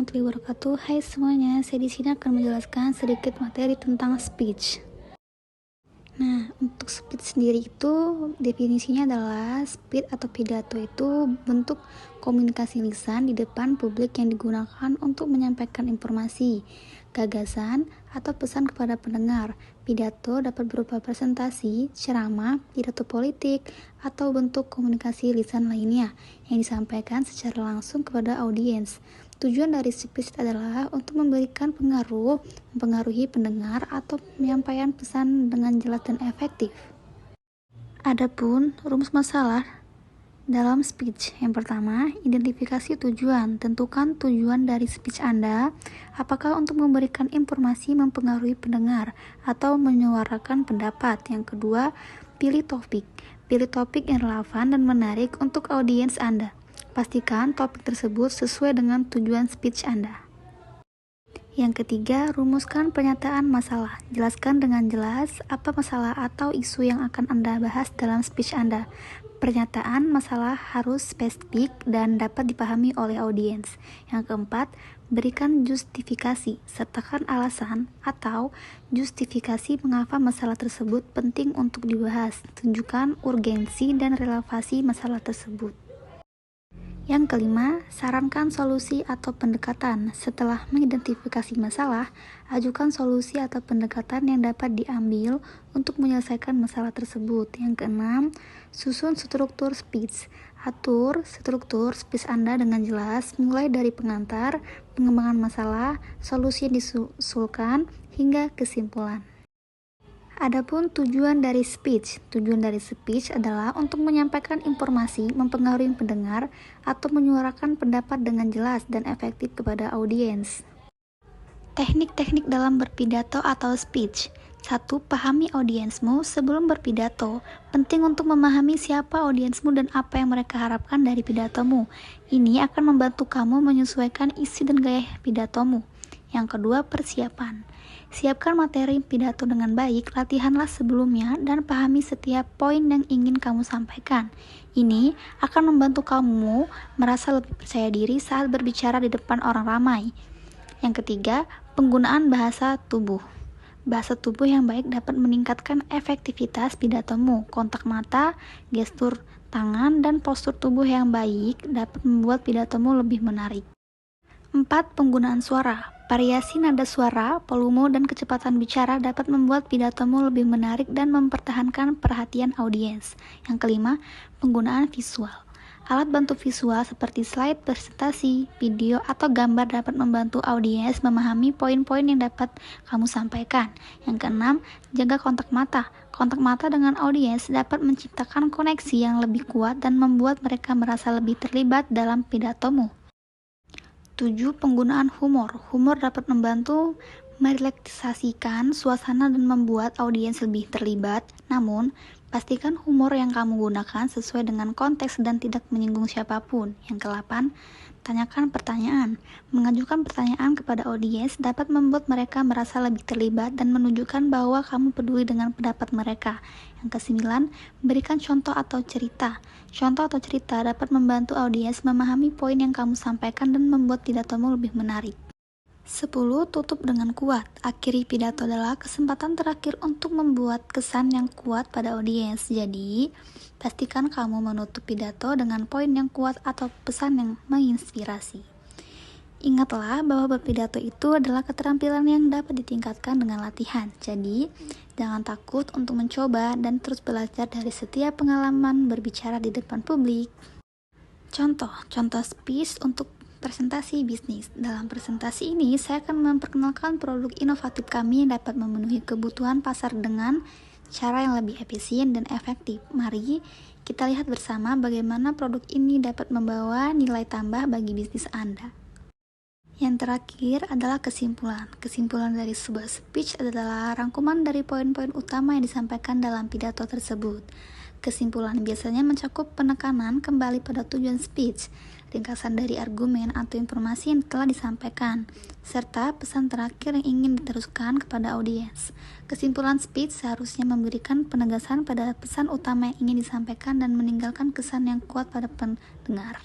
warahmatullahi wabarakatuh. Hai semuanya, saya di sini akan menjelaskan sedikit materi tentang speech. Nah, untuk speech sendiri itu definisinya adalah speech atau pidato itu bentuk komunikasi lisan di depan publik yang digunakan untuk menyampaikan informasi, gagasan, atau pesan kepada pendengar. Pidato dapat berupa presentasi, ceramah, pidato politik, atau bentuk komunikasi lisan lainnya yang disampaikan secara langsung kepada audiens. Tujuan dari speech adalah untuk memberikan mempengaruhi pendengar atau penyampaian pesan dengan jelas dan efektif. Adapun rumus masalah dalam speech. Yang pertama, identifikasi tujuan. Tentukan tujuan dari speech Anda. Apakah untuk memberikan informasi mempengaruhi pendengar atau menyuarakan pendapat? Yang kedua, pilih topik. Pilih topik yang relevan dan menarik untuk audiens Anda. Pastikan topik tersebut sesuai dengan tujuan speech Anda. Yang ketiga, rumuskan pernyataan masalah. Jelaskan dengan jelas apa masalah atau isu yang akan Anda bahas dalam speech Anda. Pernyataan masalah harus spesifik dan dapat dipahami oleh audiens. Yang keempat, berikan justifikasi. Sertakan alasan atau justifikasi mengapa masalah tersebut penting untuk dibahas. Tunjukkan urgensi dan relevansi masalah tersebut. Yang kelima, sarankan solusi atau pendekatan. Setelah mengidentifikasi masalah, ajukan solusi atau pendekatan yang dapat diambil untuk menyelesaikan masalah tersebut. Yang keenam, susun struktur speech. Atur struktur speech Anda dengan jelas, mulai dari pengantar, pengembangan masalah, solusi yang disusulkan, hingga kesimpulan. Adapun tujuan dari speech. Tujuan dari speech adalah untuk menyampaikan informasi, mempengaruhi pendengar, atau menyuarakan pendapat dengan jelas dan efektif kepada audiens. Teknik-teknik dalam berpidato atau speech. 1. Pahami audiensmu sebelum berpidato. Penting untuk memahami siapa audiensmu dan apa yang mereka harapkan dari pidatomu. Ini akan membantu kamu menyesuaikan isi dan gaya pidatomu. Yang kedua, persiapan. Siapkan materi pidato dengan baik, latihanlah sebelumnya, dan pahami setiap poin yang ingin kamu sampaikan. Ini akan membantu kamu merasa lebih percaya diri saat berbicara di depan orang ramai. Yang ketiga, penggunaan bahasa tubuh. Bahasa tubuh yang baik dapat meningkatkan efektivitas pidatomu. Kontak mata, gestur tangan, dan postur tubuh yang baik dapat membuat pidatomu lebih menarik. 4. Penggunaan suara. Variasi nada suara, volume, dan kecepatan bicara dapat membuat pidatomu lebih menarik dan mempertahankan perhatian audiens. Yang kelima, penggunaan visual. Alat bantu visual seperti slide, presentasi, video, atau gambar dapat membantu audiens memahami poin-poin yang dapat kamu sampaikan. Yang keenam, jaga kontak mata. Kontak mata dengan audiens dapat menciptakan koneksi yang lebih kuat dan membuat mereka merasa lebih terlibat dalam pidatomu. 7. Penggunaan humor. Humor dapat membantu merelaksasikan suasana dan membuat audiens lebih terlibat. Namun, pastikan humor yang kamu gunakan sesuai dengan konteks dan tidak menyinggung siapapun. Yang ke-8, tanyakan pertanyaan. Mengajukan pertanyaan kepada audiens dapat membuat mereka merasa lebih terlibat dan menunjukkan bahwa kamu peduli dengan pendapat mereka. Yang ke-9, berikan contoh atau cerita. Contoh atau cerita dapat membantu audiens memahami poin yang kamu sampaikan dan membuat pidatomu lebih menarik. 10. Tutup dengan kuat. Akhiri pidato adalah kesempatan terakhir untuk membuat kesan yang kuat pada audiens. Jadi, pastikan kamu menutup pidato dengan poin yang kuat atau pesan yang menginspirasi. Ingatlah bahwa berpidato itu adalah keterampilan yang dapat ditingkatkan dengan latihan. Jadi, jangan takut untuk mencoba dan terus belajar dari setiap pengalaman berbicara di depan publik. Contoh speech untuk presentasi bisnis. Dalam presentasi ini, saya akan memperkenalkan produk inovatif kami yang dapat memenuhi kebutuhan pasar dengan cara yang lebih efisien dan efektif. Mari kita lihat bersama bagaimana produk ini dapat membawa nilai tambah bagi bisnis Anda. Yang terakhir adalah kesimpulan. Kesimpulan dari sebuah speech adalah rangkuman dari poin-poin utama yang disampaikan dalam pidato tersebut. Kesimpulan biasanya mencakup penekanan kembali pada tujuan speech, ringkasan dari argumen atau informasi yang telah disampaikan, serta pesan terakhir yang ingin diteruskan kepada audiens. Kesimpulan speech seharusnya memberikan penegasan pada pesan utama yang ingin disampaikan dan meninggalkan kesan yang kuat pada pendengar.